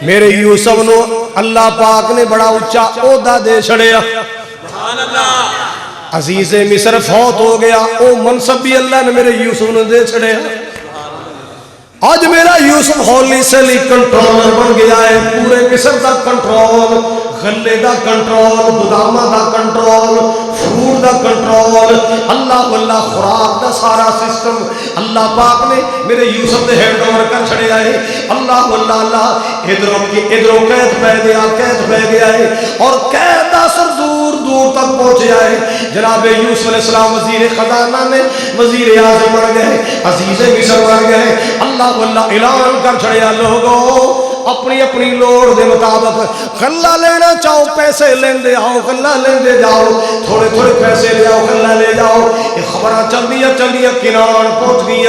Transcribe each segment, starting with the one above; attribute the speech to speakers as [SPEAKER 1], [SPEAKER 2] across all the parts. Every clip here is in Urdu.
[SPEAKER 1] میرے یوسف نو اللہ پاک نے بڑا اچا عہدہ دے چھڑیا. عزیز مصر فوت ہو گیا, او منصب بھی اللہ نے میرے یوسف نو دے چھڑیا. آج میرا یوسف ہولی سے لی کنٹرولر بن گیا ہے, پورے مصر دا کنٹرول, غلے دا کنٹرول, باداماں دا کنٹرول, فروٹ دا کنٹرول, اللہ واللہ خوراک دا سارا سسٹم اللہ پاک نے میرے یوسف دے ہینڈ اوور کر چھڑیا ہے. اللہ واللہ اللہ ادھروں قید پہ گیا ہے اور قید دا اثر دور دور تک پہنچیا ہے. جناب یوسف علیہ السلام وزیر خزانہ نے وزیر اعظم بن گئے, عزیز مصر بن گئے. اللہ واللہ اعلان کر چھڑیا, لوگوں اپنی اپنی لوڑ دے مطابق غلہ لینا چاہو پیسے لیندے آؤ, غلہ لیندے جاؤ, تھوڑے تھوڑے پیسے لے آؤ, غلہ لے جاؤ. یہ خبریں چل دیا کنان پہنچ گئی.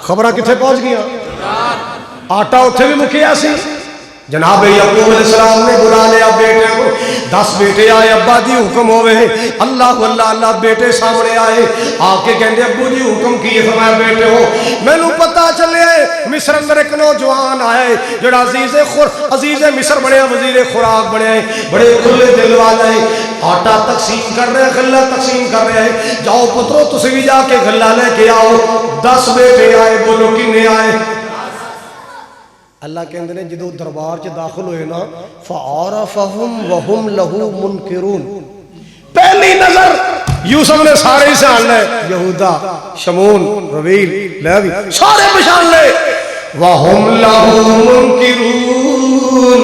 [SPEAKER 1] خبریں کتنے پہنچ گیا؟ آٹا اتھے بھی مکیا سی. جناب یعقوب علیہ السلام نے بلا لیا بیٹے کو, 10 بیٹے آئے, ابا جی حکم ہوئے. اللہ واللہ اللہ بیٹے سامنے آئے, آ کے کہندے ابو جی حکم کیے. فرمایا بیٹے ہو میں نو پتا چلے مصر اندر ایک نوجوان آئے جڑا عزیز مصر بنے, وزیر خوراک بنے, بڑے کھلے دل والے, آٹا تقسیم کر رہے ہیں, غلہ تقسیم کر رہے ہیں. جاؤ پترو تسی بھی جا کے غلہ لے کے آؤ. 10 بیٹے آئے, بولو کنے آئے؟ اللہ کہندے نے جدو دربار چ داخل ہوئے نا, فَعَرَفَهُمْ وَهُمْ لَهُ مُنْكِرُونَ. پہلی نظر یوسف نے سارے ہی سان لے, یہودا, شمون, رویل, لیوی, سارے پہچان لے. وَهُمْ لَهُ مُنْكِرُونَ.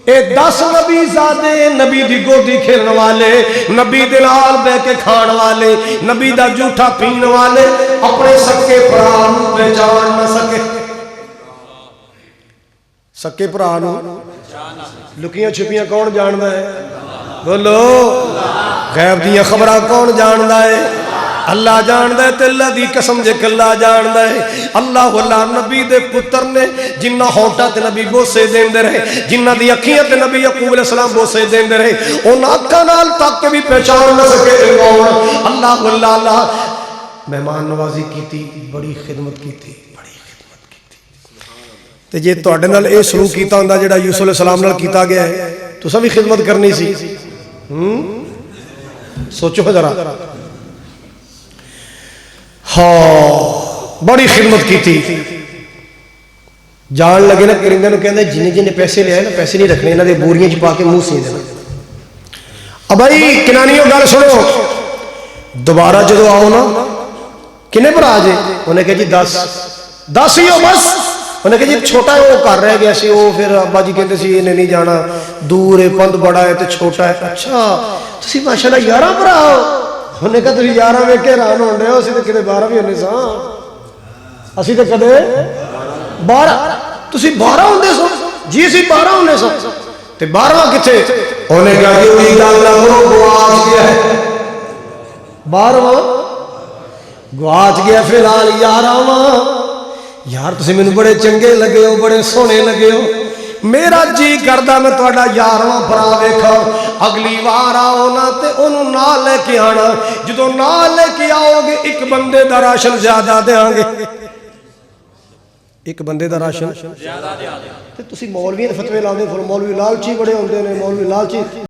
[SPEAKER 1] اے 10 نبی زادے, نبی دی گودی کھیلن والے, نبی دے نال بہ کے کھان والے, نبی دا جھوٹا پین والے, اپنے سکے بھرا نوں پہچان نہ سکے. سکے بھرا نوں لکیاں چھپیاں کون جاندا ہے؟ بولو. غیب دیاں خبراں کون جاندا ہے؟ اللہ جاندا ہے. تے اللہ دی قسم جے کلا جاندا ہے. اللہ واللہ نبی دے پتر نے جنہ ہونٹا تے نبی بوسے دیندے رہے, جنہ دی اکھیاں تے نبی یعقوب علیہ السلام بوسے دیندے رہے, انہاں اکھاں نال تک کے بھی پہچان نہ سکے کون. اللہ واللہ اللہ مہمان نوازی کیتی, بڑی خدمت کیتی, تے جے تواڈے نال اے سلوک کیتا ہوندا جڑا یوسف علیہ السلام نال کیتا گیا ہے, تساں بھی خدمت کرنی سی. سوچو ذرا. ہاں بڑی خدمت کیتی. جان لگے نا کرندے نوں کہندے جنے جنے پیسے لے آئے نا, پیسے نہیں رکھنے, انہاں دے بوریاں چ پا کے منہ سی دینا. اب بھائی کنانیوں گل سنو, دوبارہ جدو آؤ نا کنے بھرا جے؟ انہیں کہا جی 10 ہی ہو بس. انہیں کہا جی چھوٹا ہے وہ کر رہ گیا سی, وہ پھر ابا جی کہتے سی انہیں نہیں جانا, دور ہے, پند بڑا ہے تے چھوٹا ہے. اچھا تسی ماشاءاللہ 11 بھرا ہو. انہیں کہا تسی 11 ویکھ کے حیران ہون رہے ہو, اسی تے کدے 12 بھی ہونے ساں, اسی تے کدے 12. تسی 12 ہوندے سو؟ جی اسی 12 ہونے سو. تے 12واں کتھے؟ انہیں کہا جی وہی گل نہ کرو, گواچ گیا ہے. 12واں گواچ گیا. فی الحال 11واں. یار تسی مینوں بڑے چنگے لگے ہو, بڑے سونے لگے ہو, میرا جی کردا میں تہاڈا 11واں بھرا ویکھاں. اگلی وار آؤ نا تے انہوں نال لے کے آنا. جدوں نال لے کے آؤ گے ایک بندے دا راشن زیادہ دیاں گے, ایک بندے دا راشن زیادہ دیاں گے. تے تسی مولوی دے فتوی لاؤندے, مولوی لالچی بڑے ہوندے نے, مولوی لالچی.